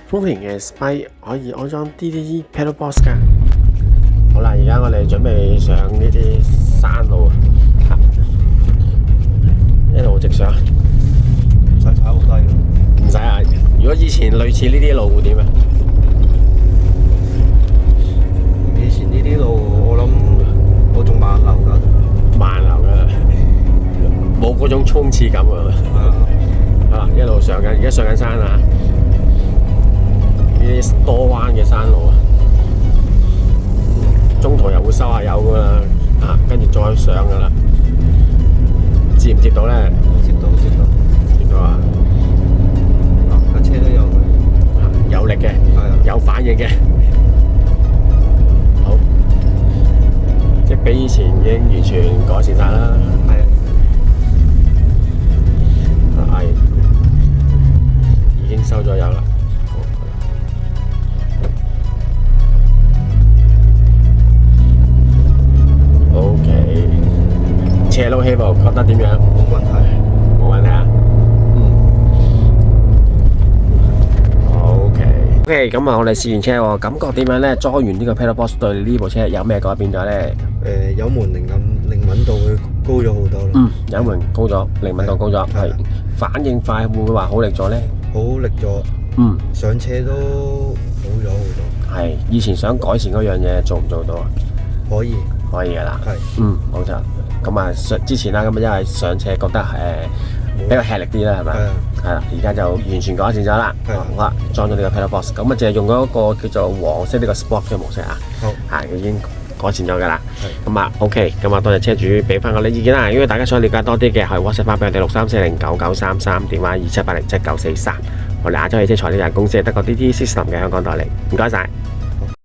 豐田嘅 Spike 可以安裝 DDE Pedal Box 㗎。好啦，而家我哋準備上呢啲山路啊，一路直上，唔使踩好低㗎。唔使啊！如果以前類似呢啲路會點啊？以前呢啲路我諗我仲慢流㗎，慢流㗎，冇嗰種衝刺感啊！係啊，好啦，一路上緊，而家上緊山啊！呢啲多彎嘅山路啊，中途又會收下油㗎啦，啊，跟住再上㗎啦，接唔接到咧？接到。接到啊！架車都有嘅，有力嘅，係啊，有反應嘅，好，即係比以前已經完全改善晒啦。係啊，係，已經收咗油啦。OK， 斜路起步覺得點樣？冇問題。冇問題啊。OK， 咁啊，我哋試完車喎，感覺點樣咧？裝完呢個 Pedal Box 對呢部車有咩改變咗咧？油門靈敏度會高咗好多咯。油門高咗，靈敏度高咗，係反應快，會唔會話好力咗咧？好力咗。上車都好咗好多。係，以前想改善嗰樣嘢做唔做到啊？可以。可以噶啦。係。冇錯。咁啊，之前啦，咁因為上車覺得比較吃力啲啦，係咪？係啦，而家就完全改善咗啦。好啦，裝咗呢個 Pedal Box，咁啊，淨係用咗一個叫做黃色呢個 Sport 嘅模式啊。好。已經改善咗㗎啦。咁啊 ，OK，咁啊，多謝車主俾翻我啲意見啦。如果大家想了解多啲嘅，可以 WhatsApp 翻俾我哋63409933，電話27807943。我哋亞洲汽車材料有限公司係德國DT System 嘅香港代理。唔該晒。